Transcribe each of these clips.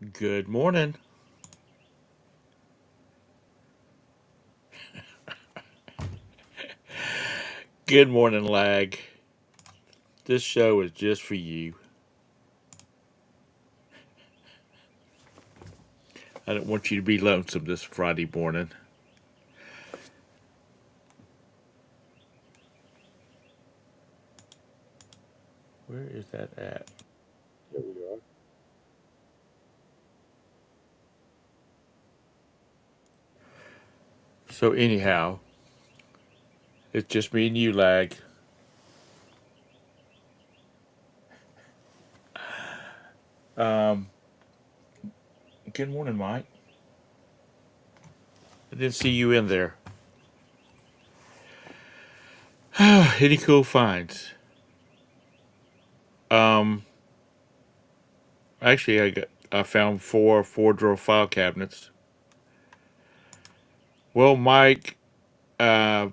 Good morning. Good morning, lag. This show is just for you. I don't want you to be lonesome this Friday morning. Where is that at? There we are. So, anyhow, it's just me and you, lag. Um, Good morning, Mike. I didn't see you in there. Any cool finds? Um, Actually, I found four drawer file cabinets. Well, Mike, uh,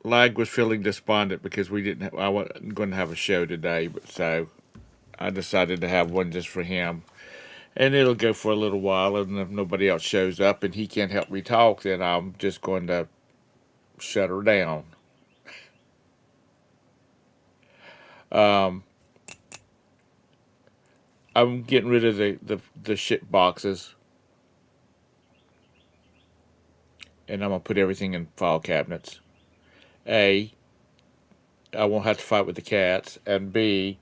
lag was feeling despondent because we didn't. I wasn't going to have a show today, but so I decided to have one just for him. And it'll go for a little while, and if nobody else shows up and he can't help me talk, then I'm just going to shut her down. Um, I'm getting rid of the shit boxes, and I'm going to put everything in file cabinets. A, I won't have to fight with the cats, and B,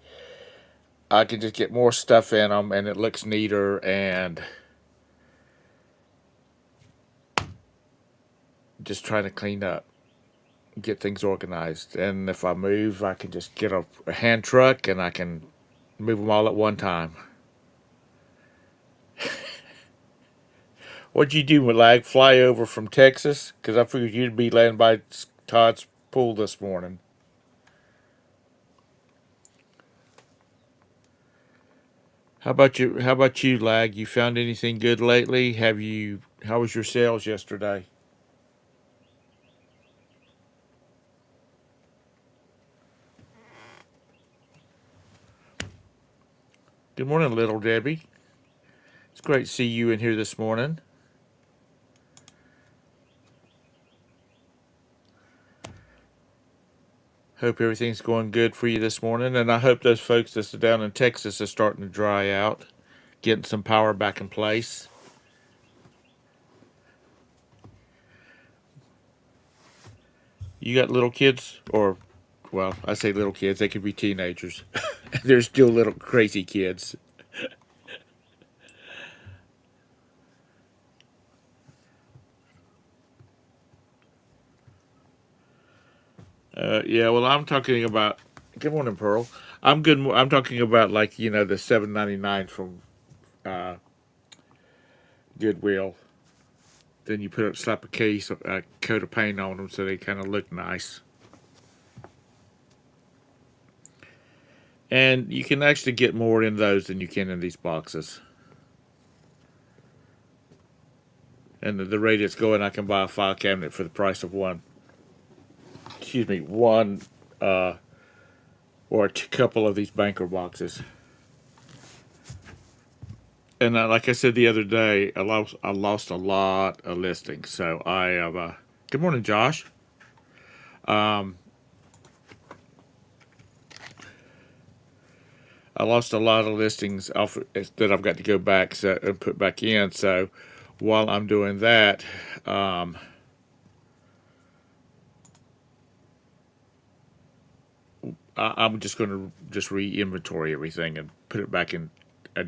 I can just get more stuff in them, and it looks neater, and just trying to clean up, get things organized. And if I move, I can just get a hand truck, and I can move them all at one time. What'd you do, Malag? Fly over from Texas? Because I figured you'd be landing by Todd's pool this morning. How about you? How about you, Lag? You found anything good lately? Have you? How was your sales yesterday? Good morning, little Debbie. It's great to see you in here this morning. Hope everything's going good for you this morning, and I hope those folks that's down in Texas are starting to dry out, getting some power back in place. You got little kids, or well, I say little kids; they could be teenagers. They're still little crazy kids. Yeah, well, I'm talking about. Good morning, Pearl. I'm good. I'm talking about like the 7.99 from uh, Goodwill. Then you slap a coat of paint on them so they kind of look nice. And you can actually get more in those than you can in these boxes. And the rate it's going, I can buy a file cabinet for the price of one. Excuse me, one uh, or couple of these banker boxes. And like I said the other day, I lost a lot of listings. So I have. Good morning, Josh. Um, I lost a lot of listings off that I've got to go back and put back in. So while I'm doing that, um, I'm just going to just re-inventory everything and put it back in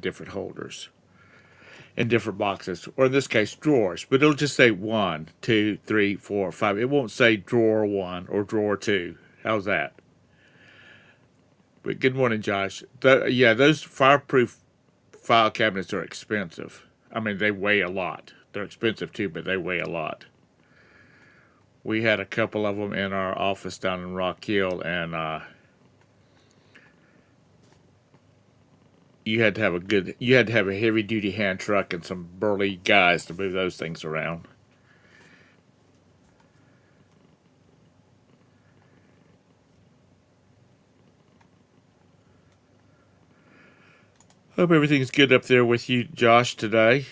different holders, in different boxes, or in this case drawers. But it'll just say 1, 2, 3, 4, 5. It won't say drawer 1 or drawer 2. How's that? But good morning, Josh. Yeah, those fireproof file cabinets are expensive. I mean, they weigh a lot. They're expensive too, but they weigh a lot. We had a couple of them in our office down in Rock Hill, and you had to have a heavy duty hand truck and some burly guys to move those things around. Hope everything's good up there with you, Josh, today.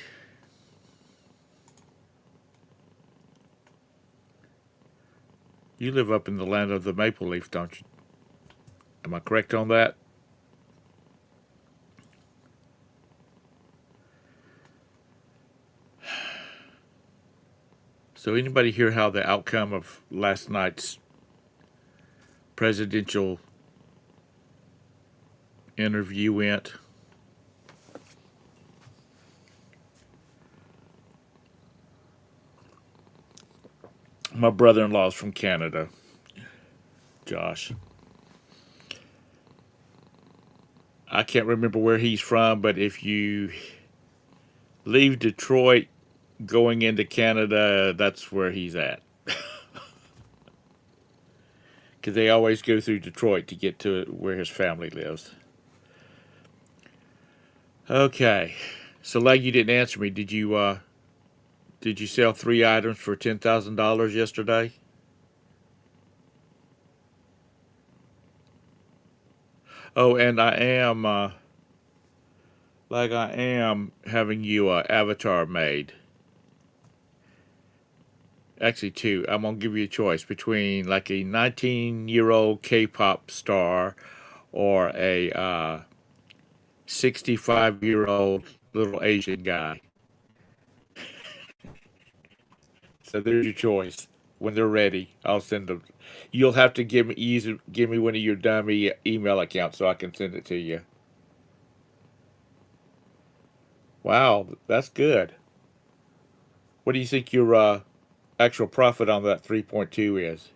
You live up in the land of the maple leaf, don't you? Am I correct on that? So, anybody hear how the outcome of last night's presidential interview went? My brother in law's from Canada, Josh. I can't remember where he's from, but if you leave Detroit going into Canada, that's where he's at. Because they always go through Detroit to get to where his family lives. Okay, so like you didn't answer me. Did you sell 3 items for $10,000 yesterday? Oh, and I am having you a avatar made. Actually, two. I'm gonna give you a choice between like a 19-year-old K-pop star or a 65-year-old little Asian guy. So there's your choice. When they're ready, I'll send them. You'll have to give me one of your dummy email accounts so I can send it to you. Wow, that's good. What do you think your actual profit on that 3.2 is?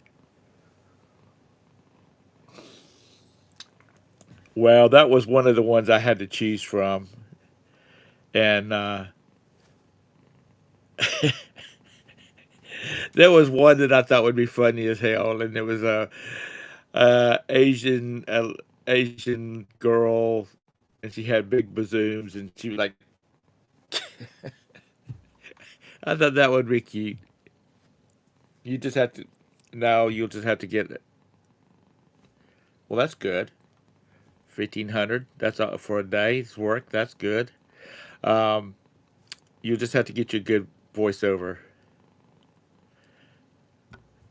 Well, that was one of the ones I had to choose from, and there was one that I thought would be funny as hell, and it was Asian girl, and she had big bazooms, and she was like, I thought that would be cute. You just have to, now you'll just have to get it. Well, that's good. 1,500. That's for a day's work. That's good. Um, you just have to get your good voiceover.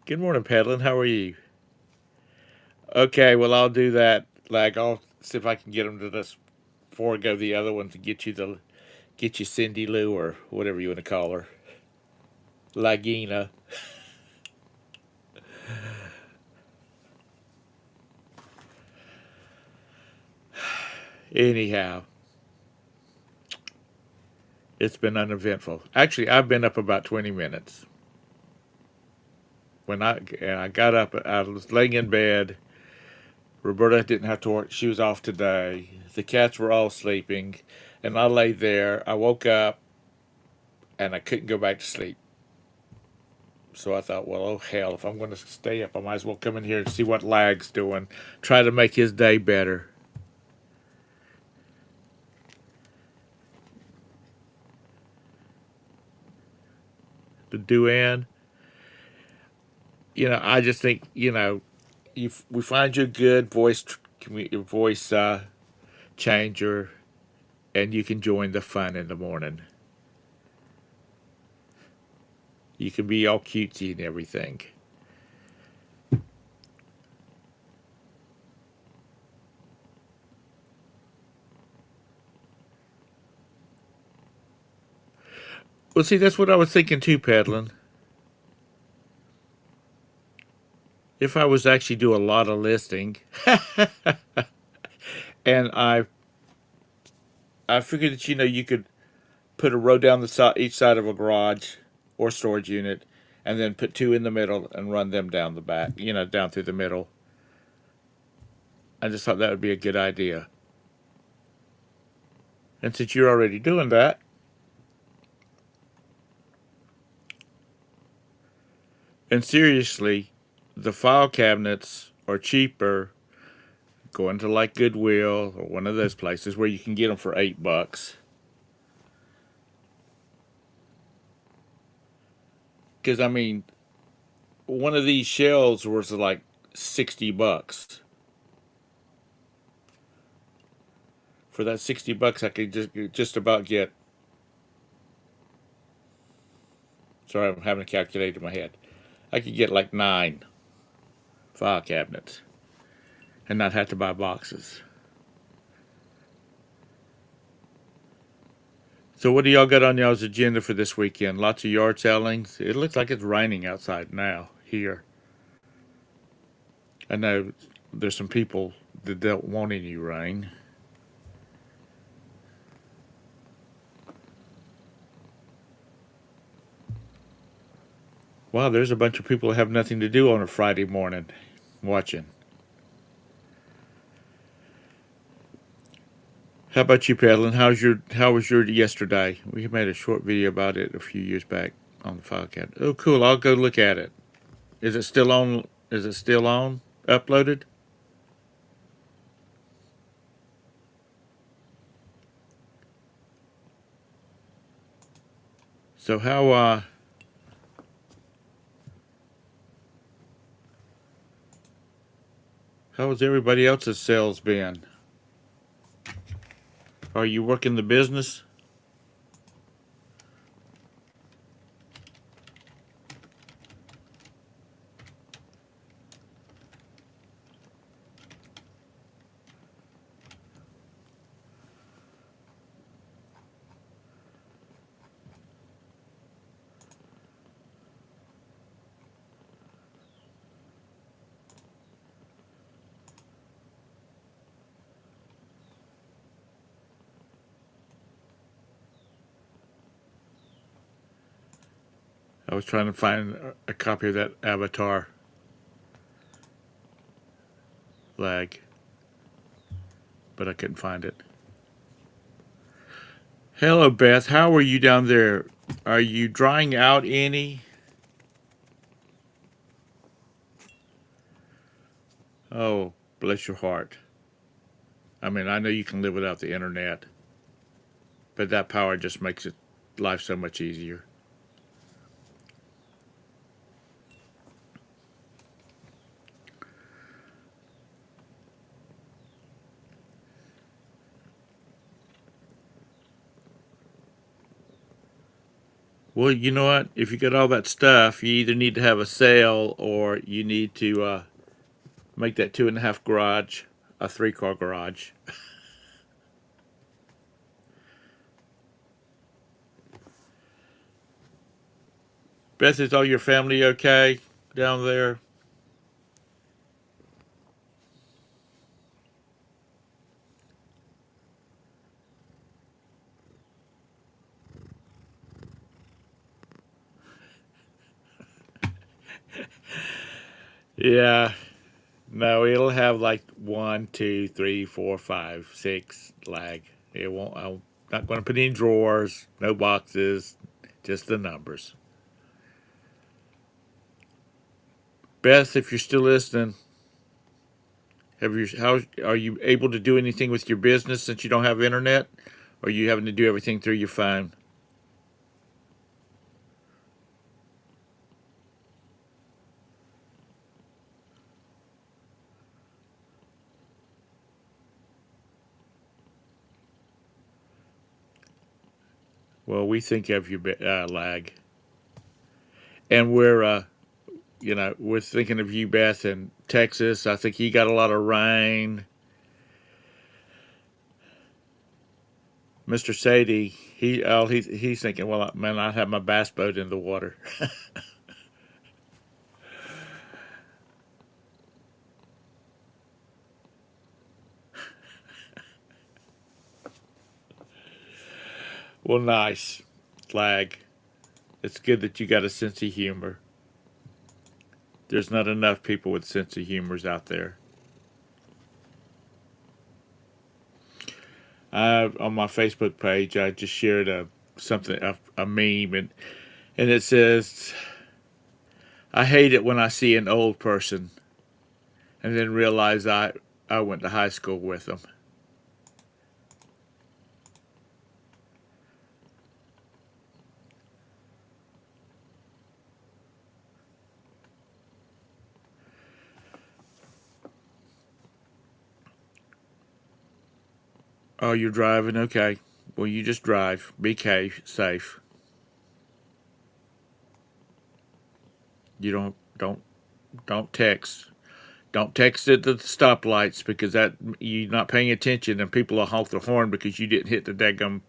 Good morning, Pedlin. How are you? Okay, well, I'll do that. Like, I'll see if I can get them to just forego the other one to get you Cindy Lou or whatever you want to call her, Lagina. Anyhow, it's been uneventful. Actually, I've been up about 20 minutes. I got up, I was laying in bed. Roberta didn't have to work; she was off today. The cats were all sleeping, and I lay there. I woke up, and I couldn't go back to sleep. So I thought, well, oh hell, if I'm going to stay up, I might as well come in here and see what Lag's doing. Try to make his day better. The Duan, I just think, we find you a good voice changer, and you can join the fun in the morning. You can be all cutesy and everything. Well, see, that's what I was thinking too, Pedlin. If I was actually do a lot of listing, and I figured that you could put a row down each side of a garage or storage unit, and then put two in the middle and run them down the back. Down through the middle. I just thought that would be a good idea. And since you're already doing that, and seriously, the file cabinets are cheaper going to like Goodwill or one of those places where you can get them for $8. Because I mean, one of these shelves was like $60 For that $60, I could just about get. Sorry, I'm having a calculator in my head. I could get like 9 file cabinets and not have to buy boxes. So what do y'all got on y'all's agenda for this weekend? Lots of yard sellings. It looks like it's raining outside now here. I know there's some people that don't want any rain. Wow, there's a bunch of people who have nothing to do on a Friday morning watching. How about you, Pedlin? How was your yesterday? We made a short video about it a few years back on the file cabinet. Oh, cool! I'll go look at it. Is it still on? Is it still on? Uploaded? So how has everybody else's sales been? Are you working the business? I was trying to find a copy of that Avatar lag, but I couldn't find it. Hello, Beth. How are you down there? Are you drying out any? Oh, bless your heart. I mean, I know you can live without the internet, but that power just makes life so much easier. Well, you know what? If you got all that stuff, you either need to have a sale or you need to make that 2.5 garage a 3-car garage. Beth, is all your family okay down there? Yeah. No, it'll have like 1, 2, 3, 4, 5, 6 lag. It won't. I'm not going to put any drawers, no boxes, just the numbers. Beth, if you're still listening, how are you able to do anything with your business since you don't have internet? Or are you having to do everything through your phone? Well, we think of your lag, and we're thinking of you, Beth, in Texas. I think you got a lot of rain. Mr. Sadie, he's thinking, well, man, I have my bass boat in the water. Well, nice, lag. It's good that you got a sense of humor. There's not enough people with sense of humors out there. On my Facebook page, I just shared a meme, and it says, "I hate it when I see an old person, and then realize I went to high school with them." Oh, you're driving? Okay. Well, you just drive. Be safe. You don't text. Don't text at the stoplights because that you're not paying attention and people will honk the horn because you didn't hit the daggum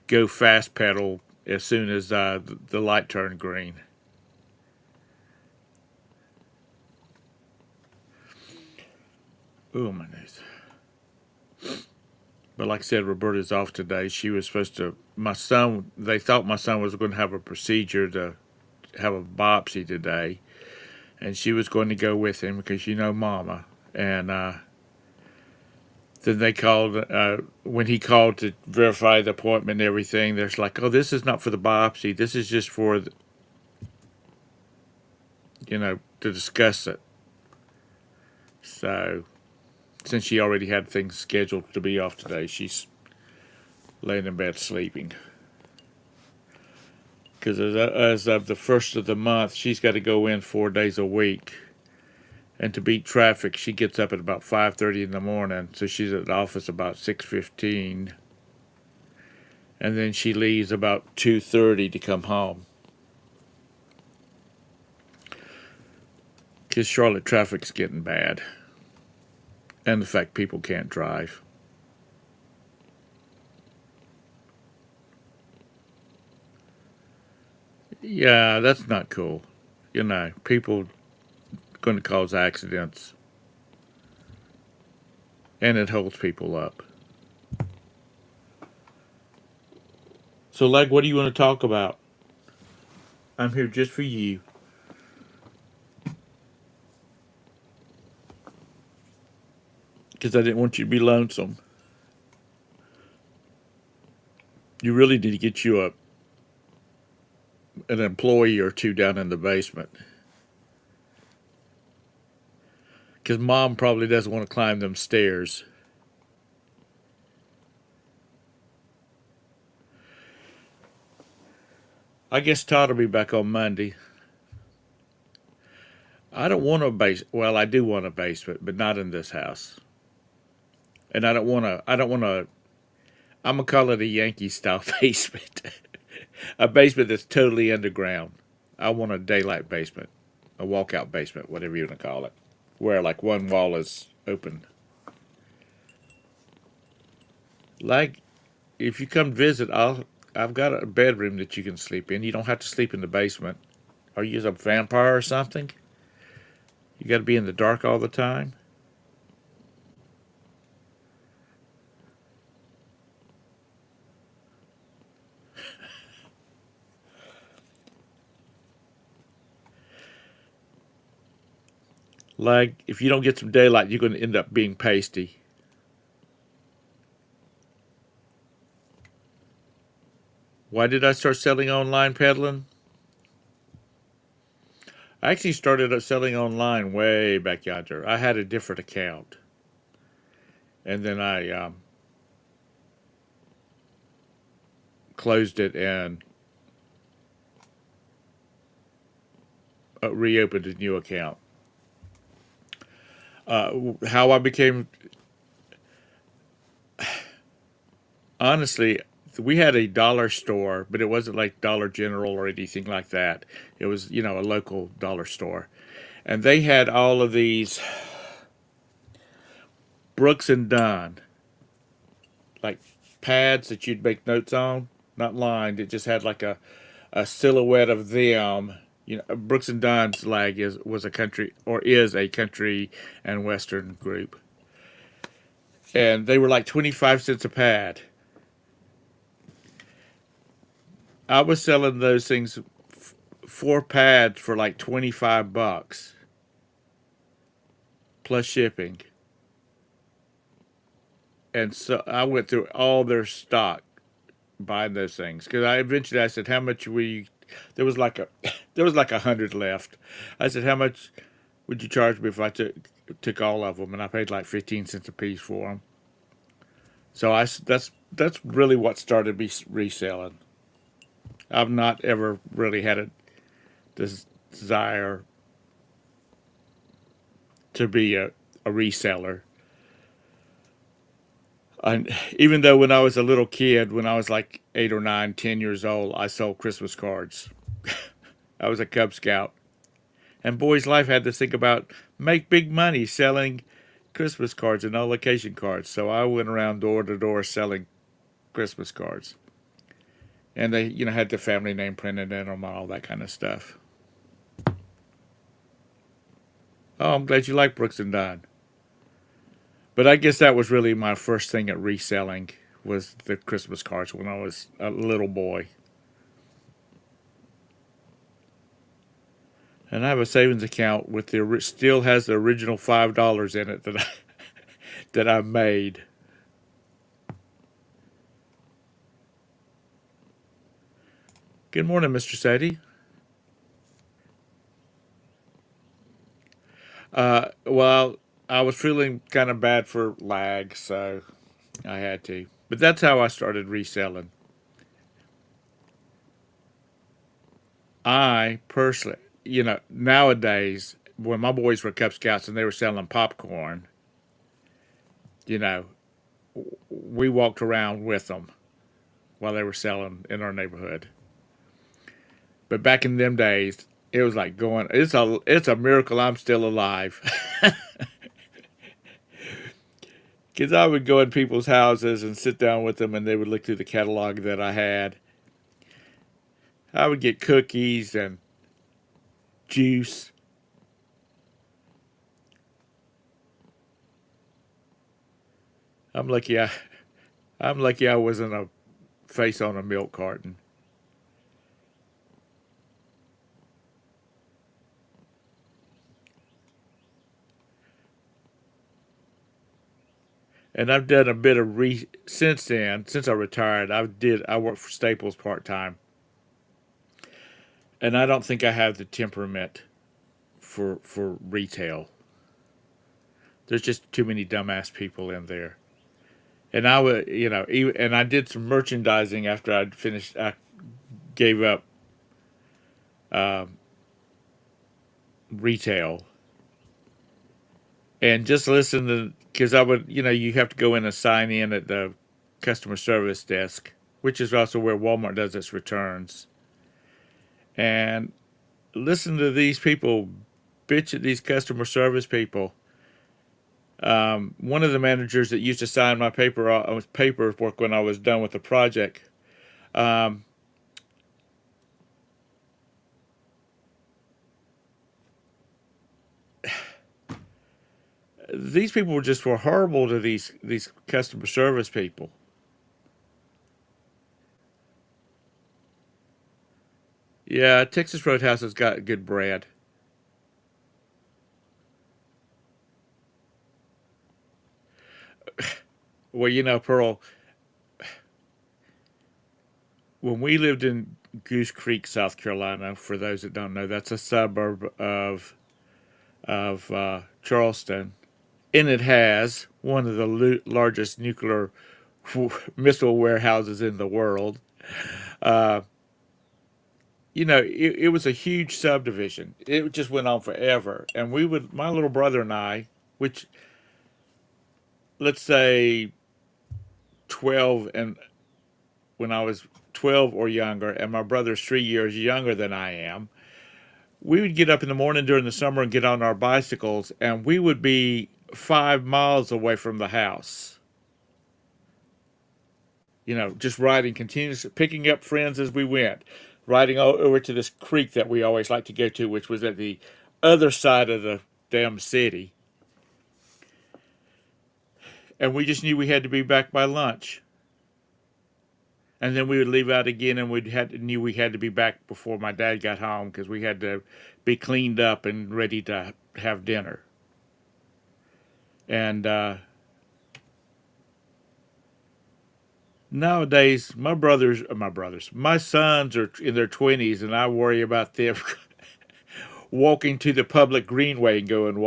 go fast pedal as soon as the light turned green. Oh my nose. But like I said, Roberta's off today. She was supposed to. My son. They thought my son was going to have a procedure to have a biopsy today, and she was going to go with him because Mama. And then they called when he called to verify the appointment and everything. They're like, "Oh, this is not for the biopsy. This is just for to discuss it." So since she already had things scheduled to be off today, she's laying in bed sleeping. Because as of the first of the month, she's got to go in 4 days a week. And to beat traffic, she gets up at about 5:30 in the morning, so she's at the office about 6:15, and then she leaves about 2:30 to come home. Because Charlotte traffic's getting bad, and the fact people can't drive. Yeah, that's not cool. People going to cause accidents, and it holds people up. So, Leg, what do you want to talk about? I'm here just for you. Because I didn't want you to be lonesome. You really need to get you an employee or two down in the basement. Because Mom probably doesn't want to climb them stairs. I guess Todd will be back on Monday. I don't want a base. Well, I do want a basement, but not in this house. And I don't want to. I'm gonna call it a Yankee style basement. A basement that's totally underground. I want a daylight basement, a walkout basement, whatever you want to call it, where like one wall is open. Like, if you come visit, I've got a bedroom that you can sleep in. You don't have to sleep in the basement. Are you a vampire or something? You got to be in the dark all the time. Like, if you don't get some daylight, you're going to end up being pasty. Why did I start selling online peddling? I actually started selling online way back yonder. I had a different account. And then I closed it and reopened a new account. How I became. Honestly, we had a dollar store, but it wasn't like Dollar General or anything like that. It was, a local dollar store. And they had all of these Brooks and Dunn, like pads that you'd make notes on, not lined. It just had like a silhouette of them. Brooks and Dunn's lag was a country or is a country and western group, and they were like 25 cents a pad. I was selling those things, four pads for like $25 plus shipping, and so I went through all their stock buying those things because I said how much we there was like a there was like 100 left. I said how much would you charge me if I took all of them, and I paid like 15 cents a piece for them. So that's really what started me reselling. I've not ever really had a desire to be a reseller. And even though when I was a little kid, when I was like 8 or 9, 10 years old, I sold Christmas cards. I was a Cub Scout. And boys' life had to think about make big money selling Christmas cards and all occasion cards. So I went around door to door selling Christmas cards. And they, had the family name printed in them and all that kind of stuff. Oh, I'm glad you like Brooks and Dunn. But I guess that was really my first thing at reselling was the Christmas cards when I was a little boy. And I have a savings account with still has the original $5 in it that I made. Good morning, Mr. Sadie. Well, I was feeling kind of bad for lag, so I had to. But that's how I started reselling. I personally, nowadays, when my boys were Cub Scouts and they were selling popcorn, you know, we walked around with them while they were selling in our neighborhood. But back in them days, it was like going. It's a miracle I'm still alive. Because I would go in people's houses and sit down with them, and they would look through the catalog that I had. I would get cookies and juice. I'm lucky. I'm lucky I wasn't a face on a milk carton. And I've done a bit of since then. Since I retired, I worked for Staples part time, and I don't think I have the temperament for retail. There's just too many dumbass people in there. And I would, and I did some merchandising after I'd finished. I gave up uh, retail and just listen to because I would, you have to go in and sign in at the customer service desk, which is also where Walmart does its returns, and listen to these people bitch at these customer service people. One of the managers that used to sign my paperwork when I was done with the project. Um, these people were horrible to these customer service people. Yeah, Texas Roadhouse has got good bread. Well, Pearl, when we lived in Goose Creek, South Carolina, for those that don't know, that's a suburb of Charleston, and it has one of the largest nuclear missile warehouses in the world. Uh, it was a huge subdivision. It just went on forever, and my little brother and I, which let's say 12 and when I was 12 or younger, and my brother's 3 years younger than I am, we would get up in the morning during the summer and get on our bicycles, and we would be 5 miles away from the house. Just riding continuously, picking up friends as we went, riding over to this creek that we always liked to go to, which was at the other side of the damn city. And we just knew we had to be back by lunch. And then we would leave out again, and knew we had to be back before my dad got home because we had to be cleaned up and ready to have dinner. And nowadays, my sons are in their 20s, and I worry about them walking to the public greenway and going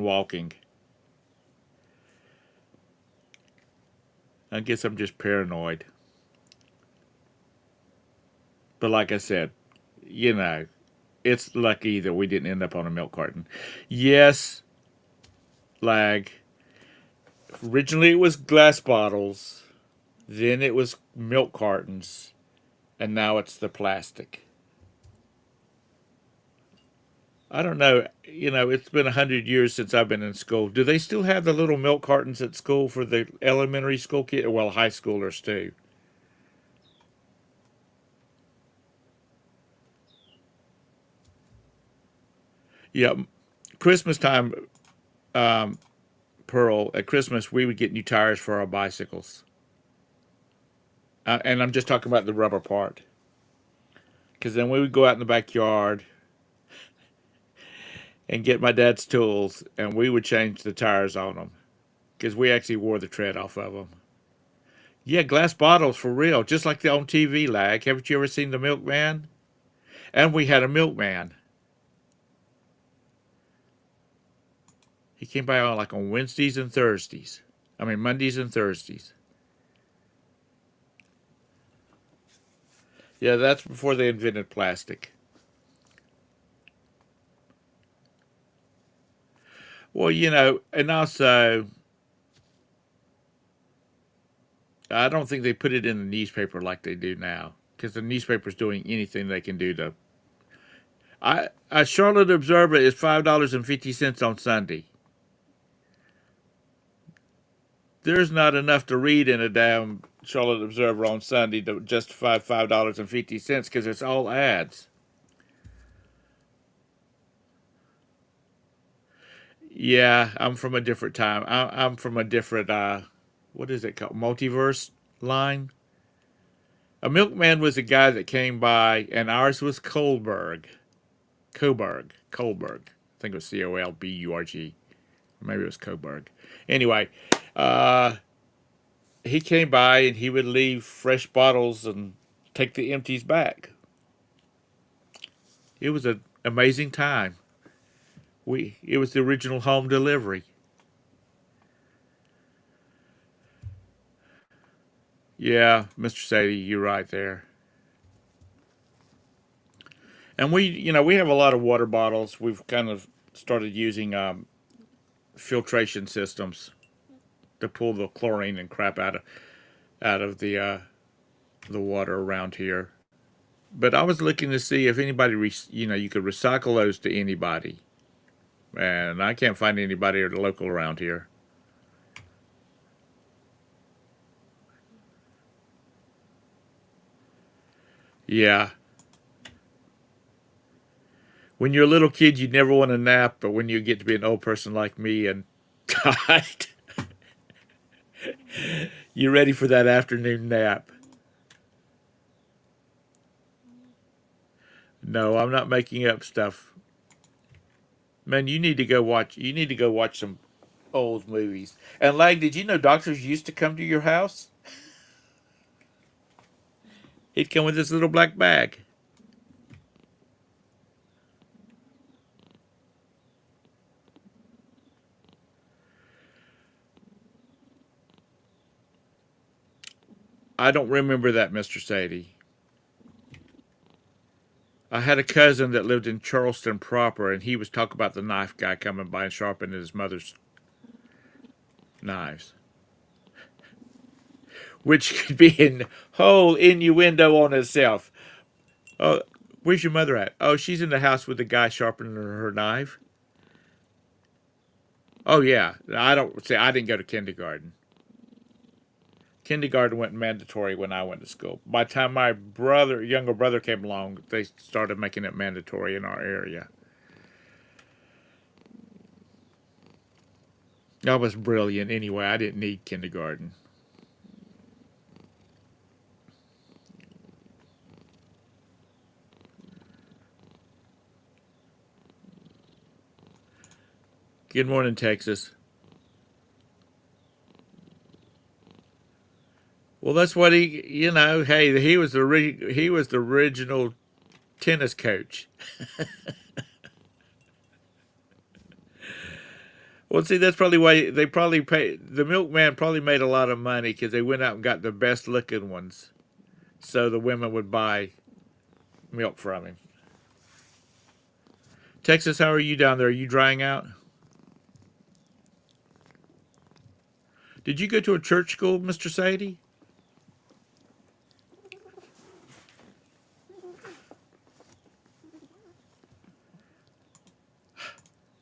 walking. I guess I'm just paranoid. But like I said, you know, it's lucky that we didn't end up on a milk carton. Yes, lag. Originally, it was glass bottles. Then it was milk cartons, and now it's the plastic. I don't know. It's been 100 years since I've been in school. Do they still have the little milk cartons at school for the elementary school kid? Well, high schoolers too. Yeah, Christmas time, um, Pearl. At Christmas, we would get new tires for our bicycles, and I'm just talking about the rubber part. Because then we would go out in the backyard and get my dad's tools, and we would change the tires on them. Because we actually wore the tread off of them. Yeah, glass bottles for real, just like the on TV lag. Haven't you ever seen the milkman? And we had a milkman. He came by on like on Wednesdays and Thursdays. I mean Mondays and Thursdays. Yeah, that's before they invented plastic. Well, and also I don't think they put it in the newspaper like they do now, because the newspaper's doing anything they can do to. A Charlotte Observer is $5.50 on Sunday. There's not enough to read in a damn Charlotte Observer on Sunday to justify $5.50 because it's all ads. Yeah, I'm from a different time. I'm from a different what is it called? Multiverse line. A milkman was a guy that came by, and ours was Colberg. Colberg. I think it was Colburg. Maybe it was Coburg. Anyway, uh, he came by and he would leave fresh bottles and take the empties back. It was an amazing time. It was the original home delivery. Yeah, Mr. Sadie, you're right there. And we have a lot of water bottles. We've kind of started using filtration systems to pull the chlorine and crap out of the water around here. But I was looking to see if anybody, you could recycle those to anybody, and I can't find anybody local around here. Yeah, when you're a little kid, you never want to nap, but when you get to be an old person like me and tired, you're ready for that afternoon nap. No, I'm not making up stuff. Man, you need to go watch. You need to go watch some old movies. And Lag, did you know doctors used to come to your house? He'd come with this little black bag. I don't remember that, Mr. Sadie. I had a cousin that lived in Charleston proper, and he was talking about the knife guy coming by and sharpening his mother's knives, which could be a whole innuendo on itself. Oh, where's your mother at? Oh, she's in the house with the guy sharpening her knife. Oh yeah, I don't say I didn't go to kindergarten. Kindergarten went mandatory when I went to school. By the time my younger brother, came along, they started making it mandatory in our area. I was brilliant anyway. I didn't need kindergarten. Good morning, Texas. Well, that's what Hey, he was the original tennis coach. Well, see, that's probably why they probably the milkman probably made a lot of money because they went out and got the best looking ones, so the women would buy milk from him. Texas, how are you down there? Are you drying out? Did you go to a church school, Mr. Sadie?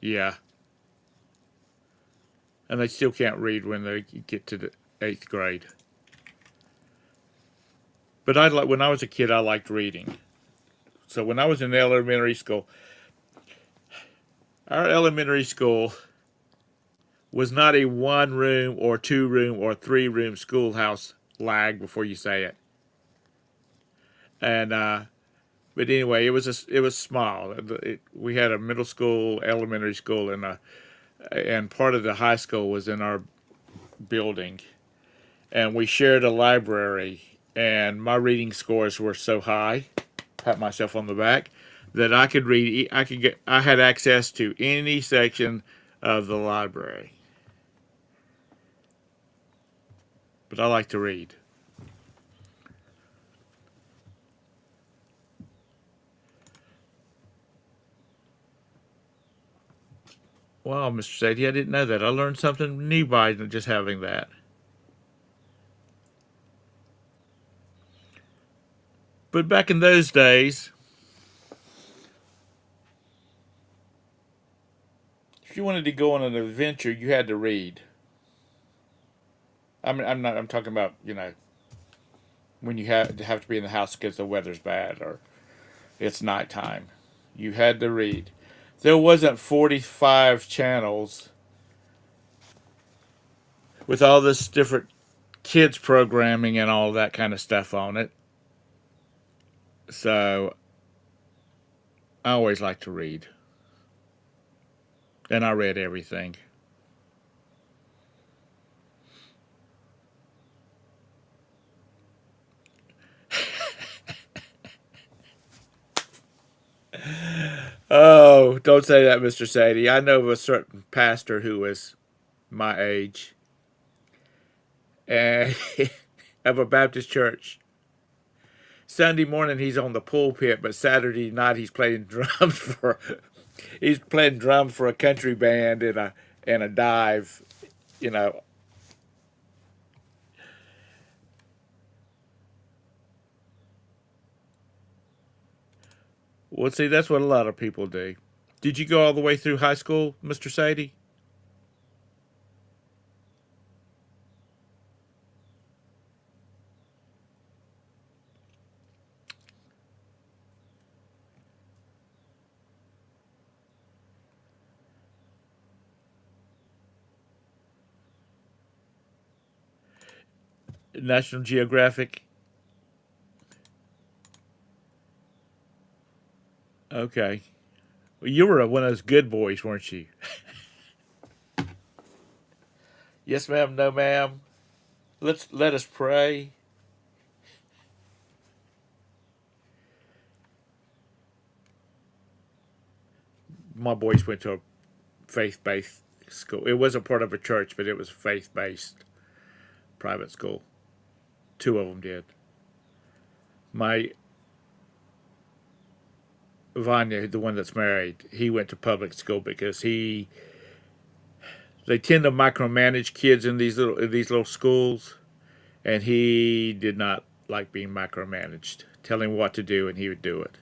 Yeah. And they still can't read when they get to the 8th grade. But I like when I was a kid, I liked reading. So when I was in elementary school, our elementary school was not a 1 room or 2 room or 3 room schoolhouse. Lag before you say it. And but anyway, it was small. We had a middle school, elementary school, and part of the high school was in our building, and we shared a library. And my reading scores were so high, pat myself on the back, that I could read. I had access to any section of the library. But I like to read. Wow, Mr. Sadie, I didn't know that. I learned something new by just having that. But back in those days, if you wanted to go on an adventure, you had to read. I mean, I'm talking about when you have to be in the house because the weather's bad or it's nighttime. You had to read. There wasn't 45 channels with all this different kids programming and all that kind of stuff on it. So I always like to read, and I read everything. Oh, don't say that, Mr. Sadie. I know of a certain pastor who was my age and of a Baptist church. Sunday morning he's on the pulpit, but Saturday night he's playing drums for a country band in a dive, you know. Well, see, that's what a lot of people do. Did you go all the way through high school, Mr. Sadie? National Geographic. Okay. Well, you were one of those good boys, weren't you? Yes, ma'am. No, ma'am. Let us pray. My boys went to a faith-based school. It wasn't part of a church, but it was faith-based private school. 2 of them did. My Vanya, the one that's married, he went to public school because they tend to micromanage kids in these little schools, and he did not like being micromanaged. Tell him what to do, and he would do it.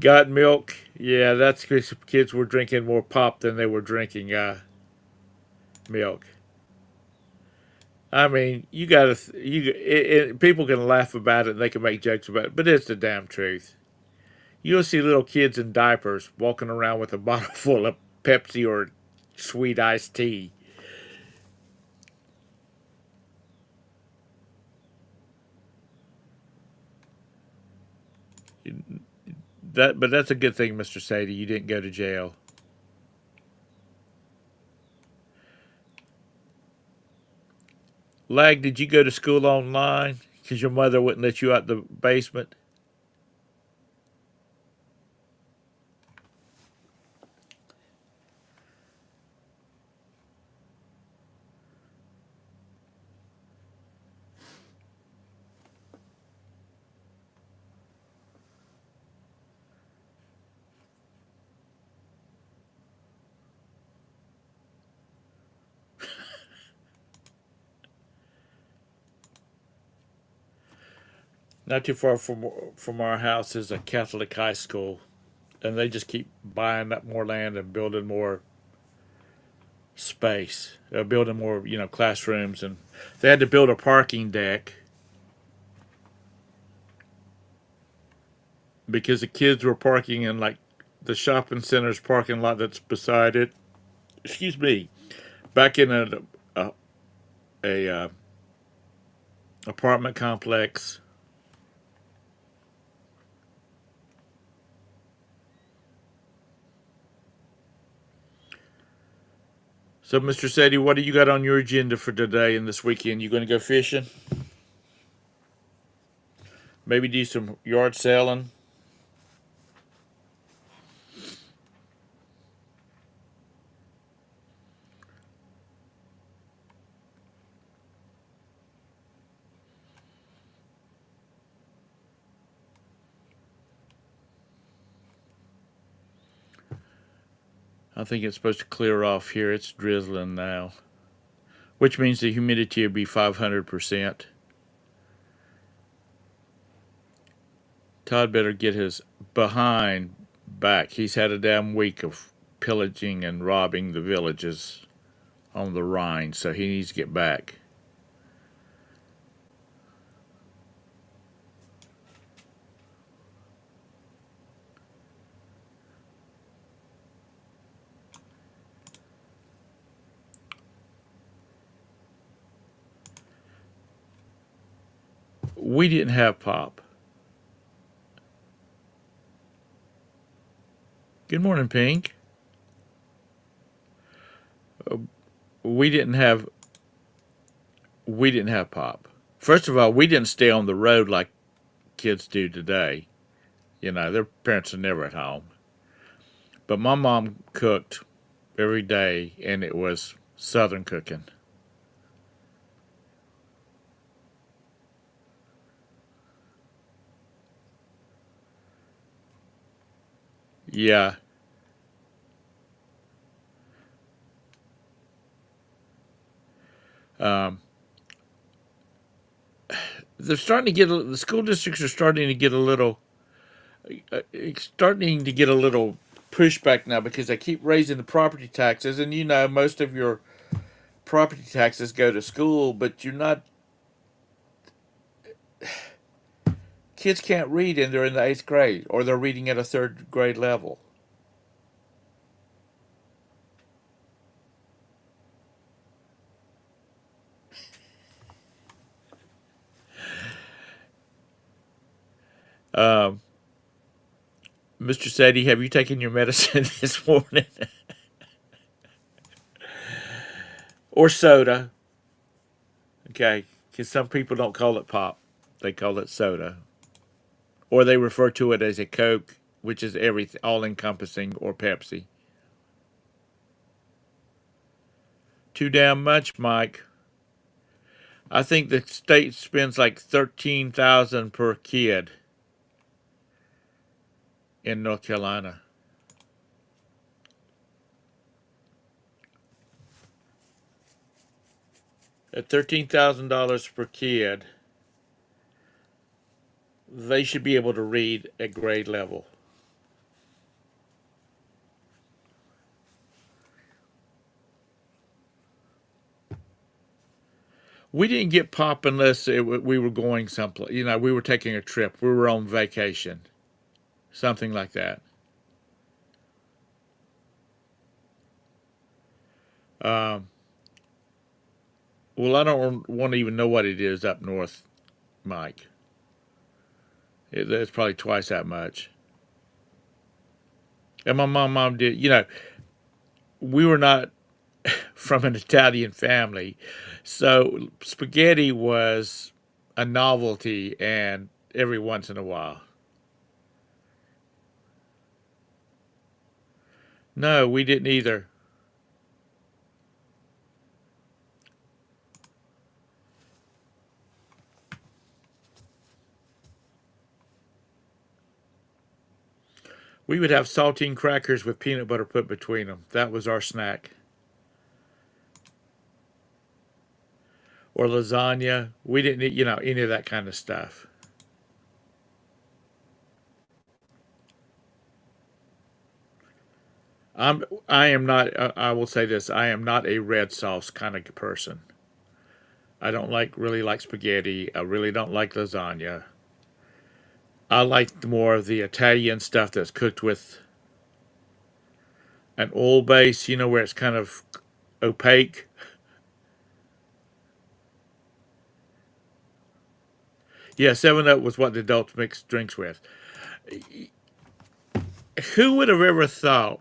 Got milk? Yeah, that's because kids were drinking more pop than they were drinking milk. I mean, you gotta people can laugh about it and they can make jokes about it, but it's the damn truth. You'll see little kids in diapers walking around with a bottle full of Pepsi or sweet iced tea. But that's a good thing, Mr. Sadie. You didn't go to jail. Lag, did you go to school online? Because your mother wouldn't let you out the basement. Not too far from our house is a Catholic high school, and they just keep buying up more land and building more space, building more classrooms, and they had to build a parking deck because the kids were parking in like the shopping center's parking lot that's beside it. Excuse me, back in a apartment complex. So, Mr. Sadie, what do you got on your agenda for today and this weekend? You going to go fishing? Maybe do some yard selling? I think it's supposed to clear off here. It's drizzling now, which means the humidity will be 500%. Todd better get his behind back. He's had a damn week of pillaging and robbing the villages on the Rhine, so he needs to get back. We didn't have pop. Good morning, Pink. We didn't have pop. First of all, we didn't stay on the road like kids do today. Their parents are never at home. But my mom cooked every day, and it was Southern cooking. Yeah. Um, they're starting to get the school districts are starting to get a little pushback now because they keep raising the property taxes, and most of your property taxes go to school, but you're not kids can't read and they're in the 8th grade or they're reading at a 3rd grade level. um, Mr. Sadie, have you taken your medicine this morning? Or soda? Okay, because some people don't call it pop, they call it soda, or they refer to it as a Coke, which is everything, all encompassing, or Pepsi. Too damn much, Mike. I think the state spends like 13,000 per kid in North Carolina. At $13,000 per kid, they should be able to read at grade level. We didn't get pop unless we were going someplace. We were taking a trip. We were on vacation, something like that. Um, well, I don't want to even know what it is up north, Mike. It's probably twice that much. And my mom did. We were not from an Italian family, so spaghetti was a novelty, and every once in a while. No, we didn't either. We would have saltine crackers with peanut butter put between them. That was our snack. Or lasagna. We didn't eat, any of that kind of stuff. I am not. I will say this: I am not a red sauce kind of person. I don't really like spaghetti. I really don't like lasagna. I like more of the Italian stuff that's cooked with an oil base. You know, where it's kind of opaque. Yeah, Seven Up was what the adults mix drinks with. Who would have ever thought?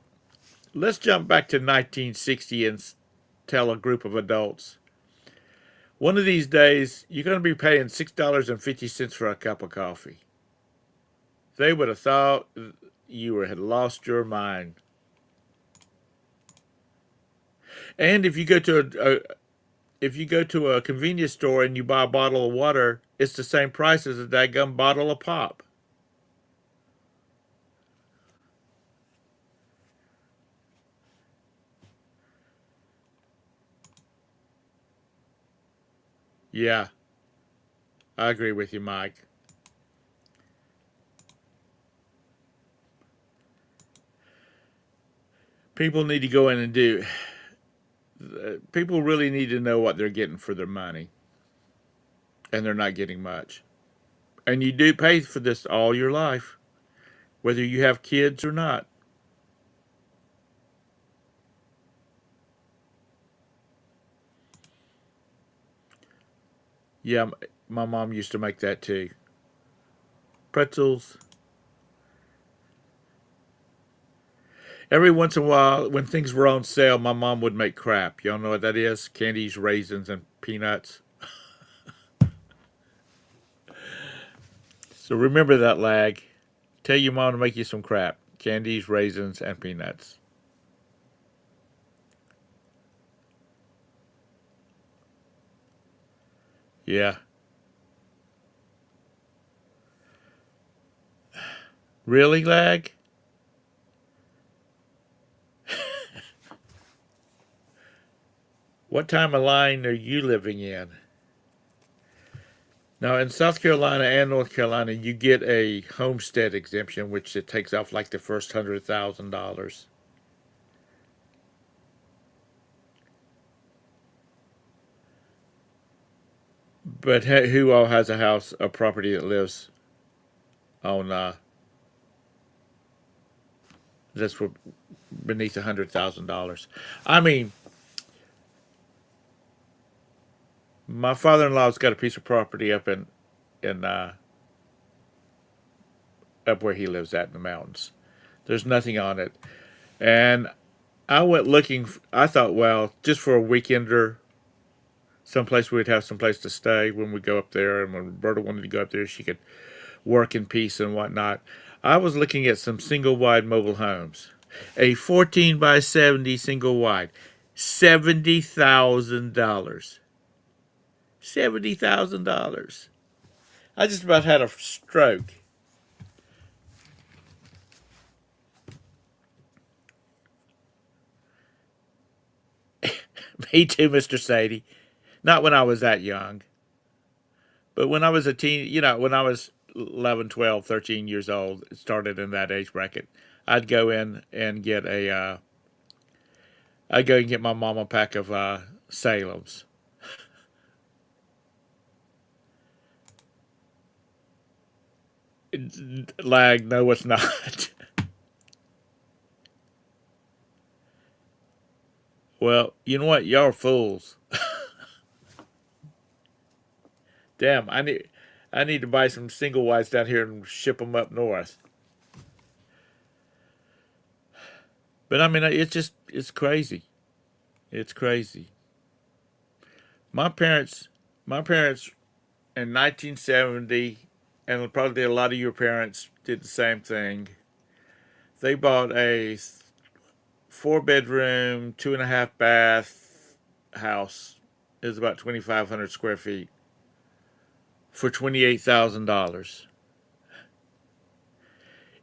Let's jump back to 1960 and tell a group of adults one of these days you're going to be paying $6.50 for a cup of coffee. They would have thought you had lost your mind. And if you go to a convenience store and you buy a bottle of water, it's the same price as a daggum bottle of pop. Yeah, I agree with you, Mike. People need to go in and do. People really need to know what they're getting for their money, and they're not getting much. And you do pay for this all your life, whether you have kids or not. Yeah, my mom used to make that too. Pretzels. Every once in a while, when things were on sale, my mom would make crap. Y'all know what that is? Candies, raisins, and peanuts. So remember that, lag. Tell your mom to make you some crap. Candies, raisins, and peanuts. Yeah. Really, lag? What time of line are you living in? Now, in South Carolina and North Carolina, you get a homestead exemption, which it takes off like the first $100,000. But who all has a house, a property that lives on that's for beneath $100,000? I mean, my father-in-law's got a piece of property in up where he lives at in the mountains. There's nothing on it, and I went looking. I thought, well, just for a weekender, someplace we'd have someplace to stay when we go up there, and when Roberta wanted to go up there, she could work in peace and whatnot. I was looking at some single wide mobile homes, a 14 by 70 single wide, $70,000. $70,000. I just about had a stroke. Me too, Mr. Sadie. Not when I was that young, but when I was a teen, when I was 11, 12, 13 years old, it started in that age bracket. I'd go in and I'd go and get my mom a pack of Salem's. Lag, no, it's not. Well, you know what? Y'all are fools. Damn, I need to buy some single wides down here and ship them up north. But I mean, it's crazy. It's crazy. My parents, my parents in 1970, and probably a lot of your parents did the same thing. They bought a four-bedroom, two and a half bath house. It was about 2,500 square feet for $28,000.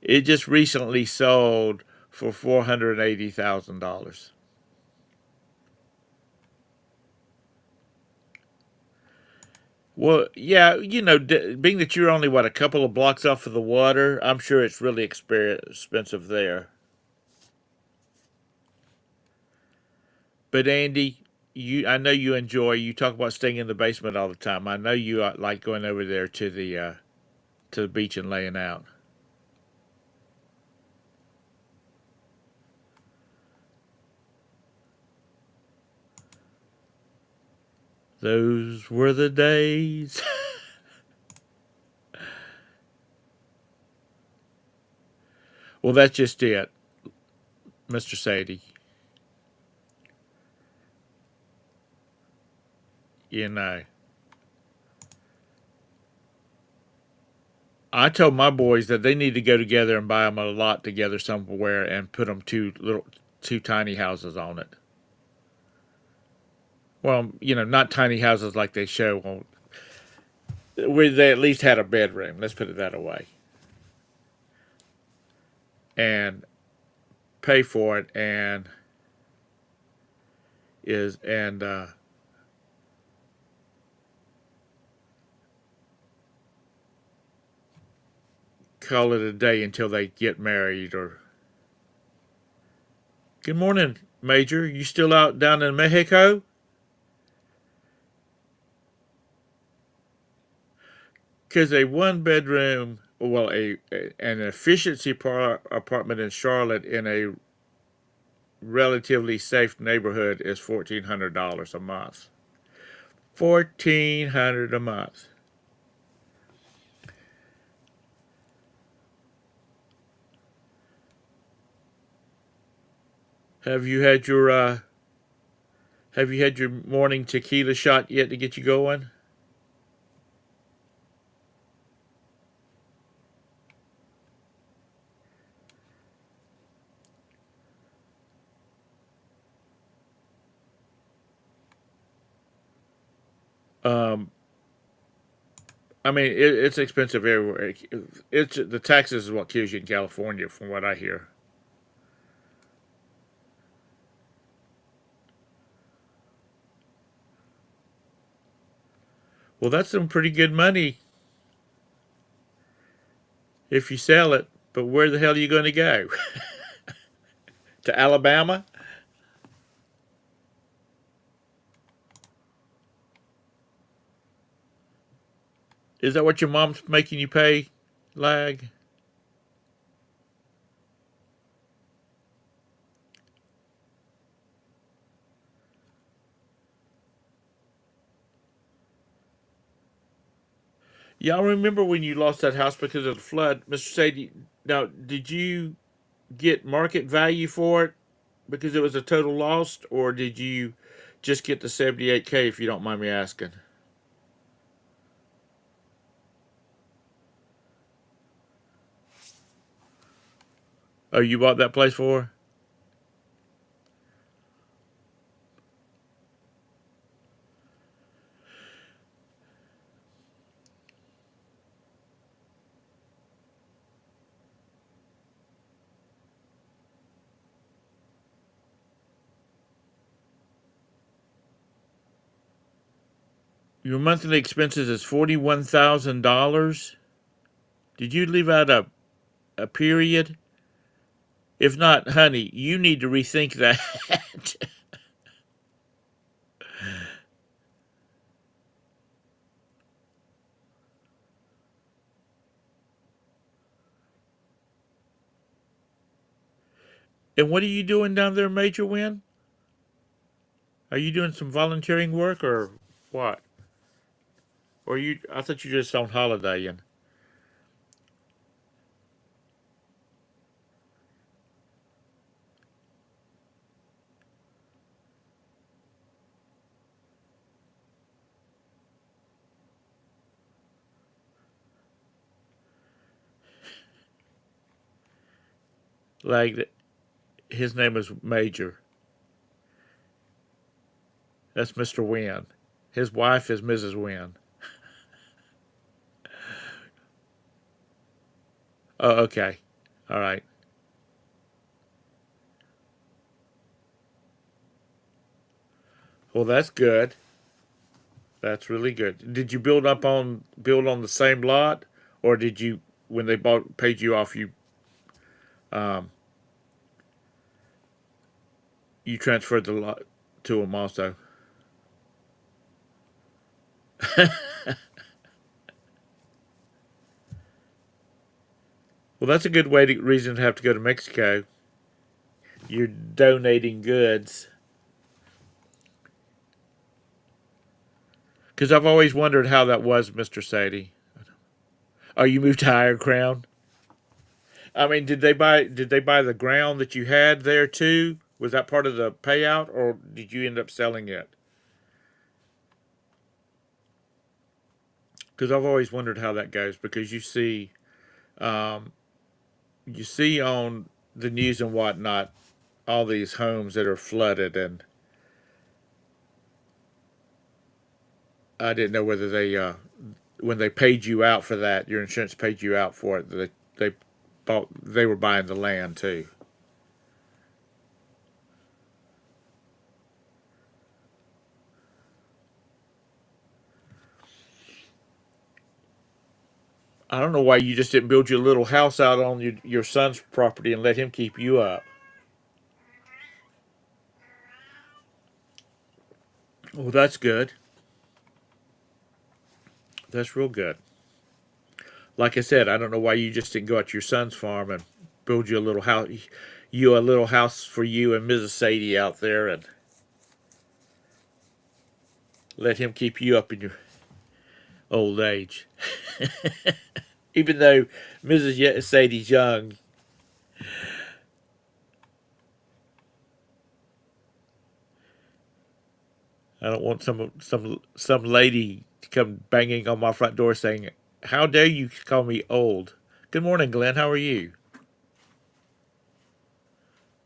It just recently sold for $480,000. Well, yeah, being that you're only a couple of blocks off of the water, I'm sure it's really expensive there. But Andy, I know you enjoy. You talk about staying in the basement all the time. I know you like going over there to the beach and laying out. Those were the days. Well, that's just it, Mr. Sadie. You know, I told my boys that they need to go together and buy them a lot together somewhere and put them two tiny houses on it. Well, not tiny houses like they show on where they at least had a bedroom. Let's put it that way, and pay for it, and call it a day until they get married. Or good morning, Major. You still out down in Mexico? Because a one bedroom, well, an efficiency apartment in Charlotte in a relatively safe neighborhood is $1,400 a month. 1,400 a month. Have you had your morning tequila shot yet to get you going? Um, I mean, it's expensive everywhere. It's the taxes is what kills you in California, from what I hear. Well, that's some pretty good money if you sell it. But where the hell are you going to go? To Alabama? Is that what your mom's making you pay, lag? Y'all remember when you lost that house because of the flood, Mr. Sadie? Now, did you get market value for it because it was a total loss, or did you just get the 78K? If you don't mind me asking. Oh, you bought that place for? Your monthly expenses is $41,000. Did you leave out a period? If not, honey, you need to rethink that. And what are you doing down there, Major Win? Are you doing some volunteering work or what? Or you? I thought you were just on holiday and like his name is Major. That's Mr. Win. His wife is Mrs. Win. Oh, okay. All right. Well, that's good. That's really good. Did you build on the same lot, or did you when they bought paid you off um, you transferred the lot to them also. Well, that's a good reason to have to go to Mexico. You're donating goods. Because I've always wondered how that was, Mr. Sadie. Oh, you moved to Higher Crown? I mean, did they buy the ground that you had there too? Was that part of the payout, or did you end up selling it? Because I've always wondered how that goes. Because um, you see on the news and whatnot, all these homes that are flooded, and I didn't know whether when they paid you out for that, your insurance paid you out for it. They were buying the land too. I don't know why you just didn't build your little house out on your son's property and let him keep you up. Well, that's good. That's real good. Like I said, I don't know why you just didn't go out to your son's farm and build you a little house for you and Mrs. Sadie out there, and let him keep you up in your old age. Even though Sadie's young, I don't want some lady to come banging on my front door saying, "How dare you call me old?" Good morning, Glenn. How are you?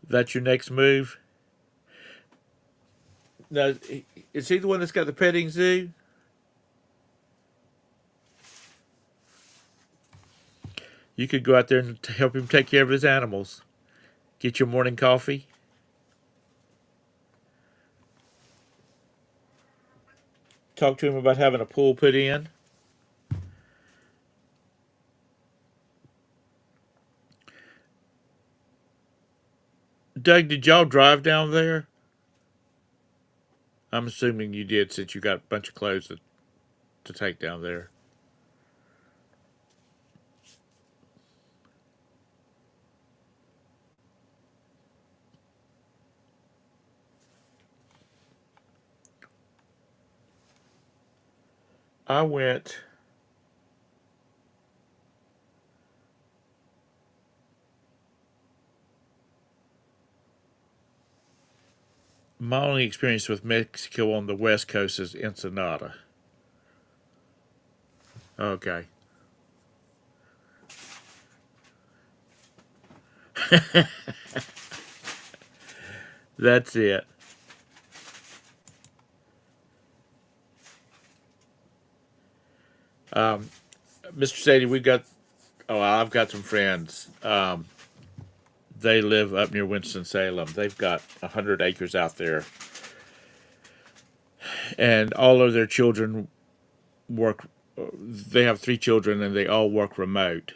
That's your next move? Now, is he the one that's got the petting zoo? You could go out there and help him take care of his animals. Get your morning coffee. Talk to him about having a pool put in. Doug, did y'all drive down there? I'm assuming you did, since you got a bunch of clothes to take down there. I went. My only experience with Mexico on the West Coast is Ensenada. Okay. That's it. Um, Mr. Sadie, I've got some friends. They live up near Winston-Salem. They've got 100 acres out there, and all of their children work. They have 3 children, and they all work remote.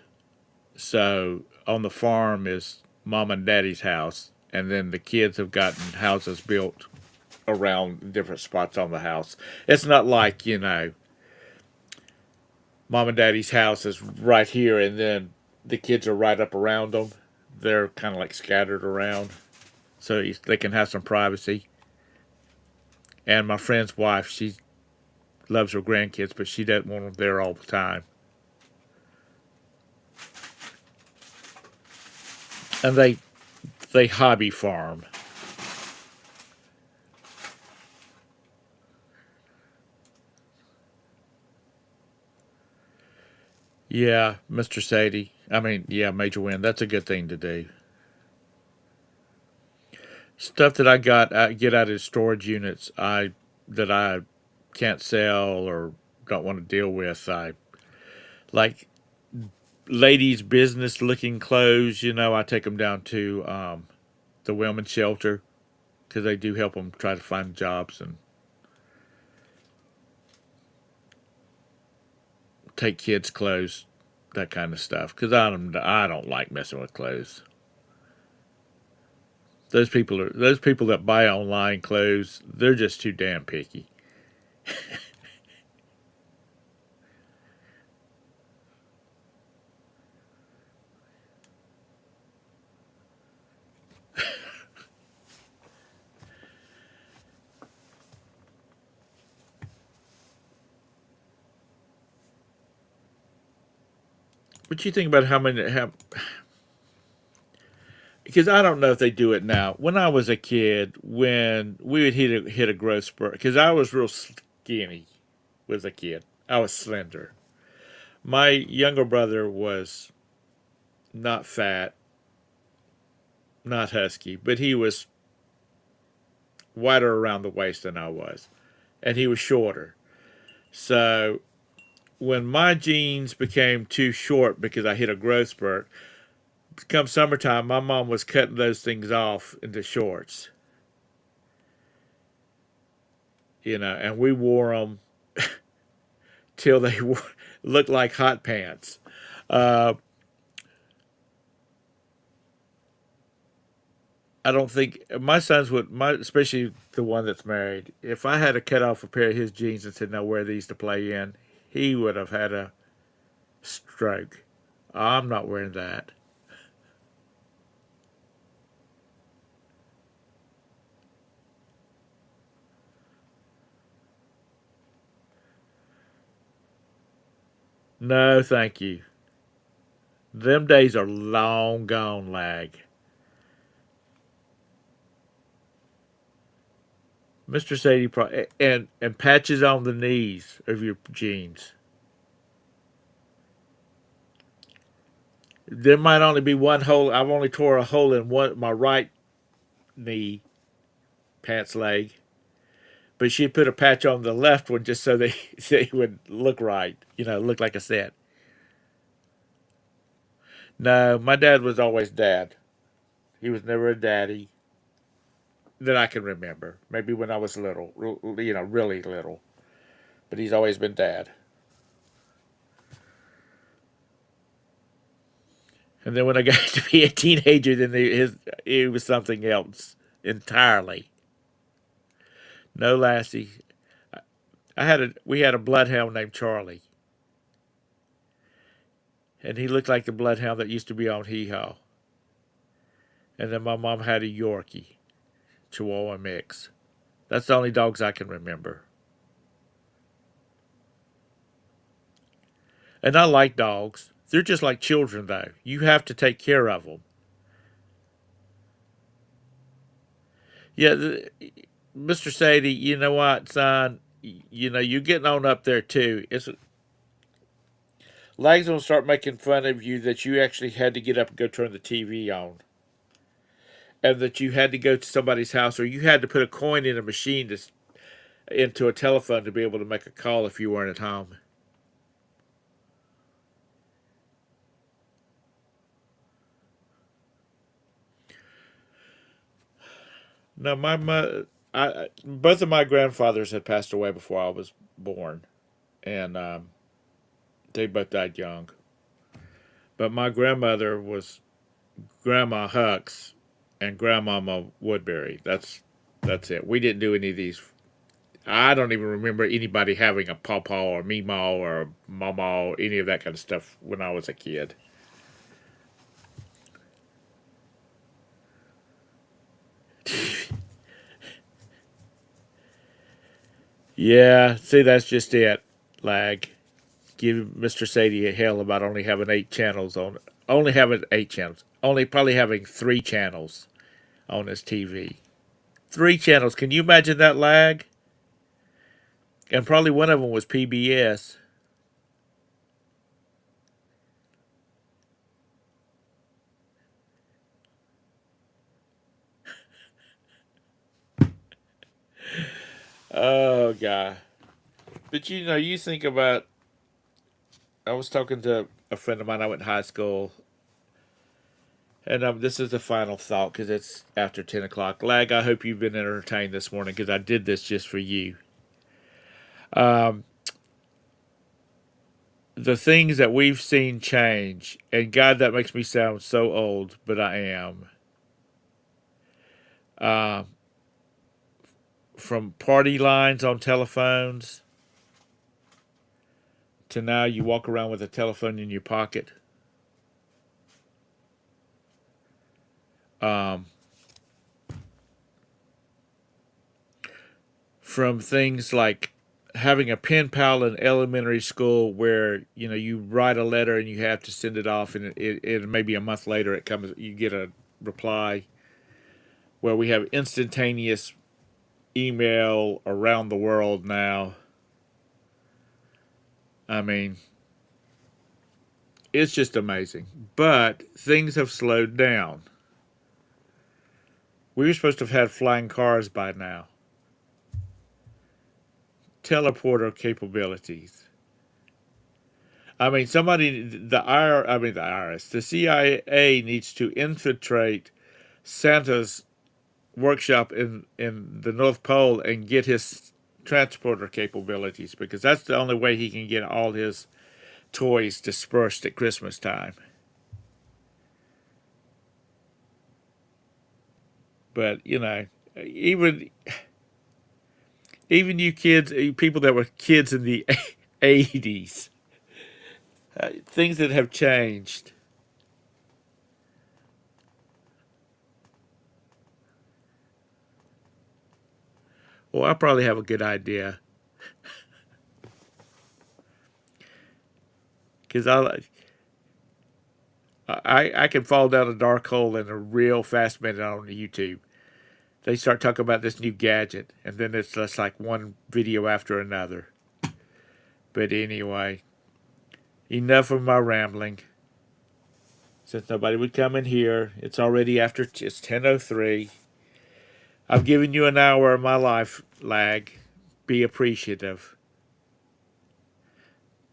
So on the farm is mom and daddy's house, and then the kids have gotten houses built around different spots on the house. It's not like, mom and daddy's house is right here, and then the kids are right up around them. They're kind of like scattered around, so they can have some privacy. And my friend's wife, she loves her grandkids, but she doesn't want them there all the time. And they hobby farm. Yeah, Mr. Sadie. I mean, yeah, Major Win. That's a good thing to do. Stuff that I get out of storage units, I can't sell or don't want to deal with. I like ladies' business looking clothes. I take them down to the women's shelter, because they do help them try to find jobs, and take kids' clothes, that kind of stuff. Because I don't like messing with clothes. Those people that buy online clothes. They're just too damn picky. But you think about how because I don't know if they do it now. When I was a kid, when we would hit a growth spurt, because I was real skinny as a kid, I was slender. My younger brother was not fat, not husky, but he was wider around the waist than I was, and he was shorter. So when my jeans became too short because I hit a growth spurt, come summertime, my mom was cutting those things off into shorts, and we wore them till they looked like hot pants. Uh, I don't think my sons would, especially the one that's married. If I had to cut off a pair of his jeans and said, "Now wear these to play in," he would have had a stroke. I'm not wearing that. No, thank you. Them days are long gone, lag. Mr. Sadie, and patches on the knees of your jeans. There might only be one hole. I've only tore a hole in one my right knee, pants leg, but she'd put a patch on the left one just so they they would look right. Look like a set. No, my dad was always dad. He was never a daddy that I can remember. Maybe when I was little, really little. But he's always been dad. And then when I got to be a teenager, then he was something else entirely. No, Lassie. We had a bloodhound named Charlie, and he looked like the bloodhound that used to be on Hee Haw. And then my mom had a Yorkie, Chihuahua mix. That's the only dogs I can remember. And I like dogs. They're just like children, though. You have to take care of them. Yeah, Mr. Sadie, you know what, son? You're getting on up there too. Lang's gonna start making fun of you that you actually had to get up and go turn the TV on, and that you had to go to somebody's house, or you had to put a coin in a machine into a telephone to be able to make a call if you weren't at home. No, my mother, both of my grandfathers had passed away before I was born, and they both died young. But my grandmother was Grandma Hucks and Grandmama Woodbury. That's it. We didn't do any of these. I don't even remember anybody having a pawpaw or meemaw or mama or any of that kind of stuff when I was a kid. Yeah, see, that's just it. Lag. Give Mr. Sadie a hell about only having 8 channels on. Only having 8 channels. Only probably having 3 channels on his TV. 3 channels. Can you imagine that, lag? And probably one of them was PBS. Oh god. But you think about. I was talking to a friend of mine. I went to high school, and this is the final thought because it's after 10 o'clock. Lag. I hope you've been entertained this morning because I did this just for you. Um, the things that we've seen change, and God, that makes me sound so old, but I am. Uh, from party lines on telephones to now you walk around with a telephone in your pocket. Um, from things like having a pen pal in elementary school where you write a letter and you have to send it off and it maybe a month later it comes you get a reply, where we have instantaneous email around the world now. I mean, it's just amazing. But things have slowed down. We were supposed to have had flying cars by now. Teleporter capabilities. I mean, the IRS, the CIA needs to infiltrate Santa's workshop in the North Pole and get his transporter capabilities, because that's the only way he can get all his toys dispersed at Christmas time. But even even you kids, people that were kids in the 80s, things that have changed. Well, I probably have a good idea, because I can fall down a dark hole in a real fast minute on YouTube. They start talking about this new gadget, and then it's just like one video after another. But anyway, enough of my rambling. Since nobody would come in here, it's already after it's 10:03. I've given you an hour of my life, lag. Be appreciative.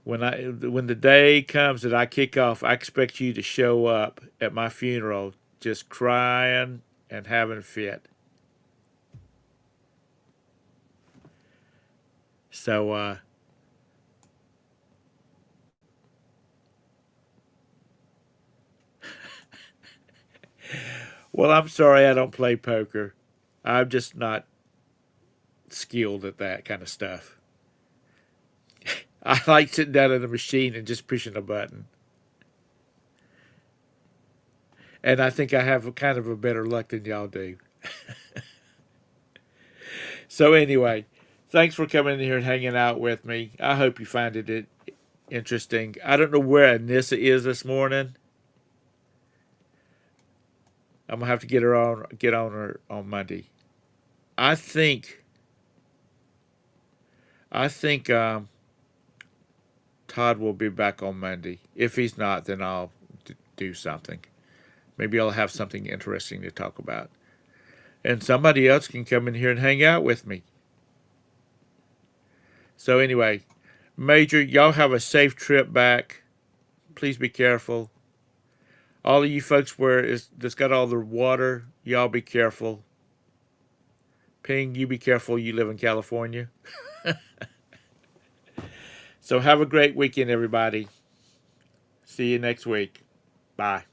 When the day comes that I kick off, I expect you to show up at my funeral, just crying and having a fit. So, well, I'm sorry I don't play poker. I'm just not skilled at that kind of stuff. I like sitting down at a machine and just pushing a button. And I think I have kind of a better luck than y'all do. So anyway, thanks for coming in here and hanging out with me. I hope you find it interesting. I don't know where Anissa is this morning. I'm gonna have to get on her on Monday. I think I think Todd will be back on Monday. If he's not, then I'll do something. Maybe I'll have something interesting to talk about. And somebody else can come in here and hang out with me. So anyway, Major, y'all have a safe trip back. Please be careful. All of you folks that's got all the water, y'all be careful. Ping, you be careful. You live in California. So have a great weekend, everybody. See you next week. Bye.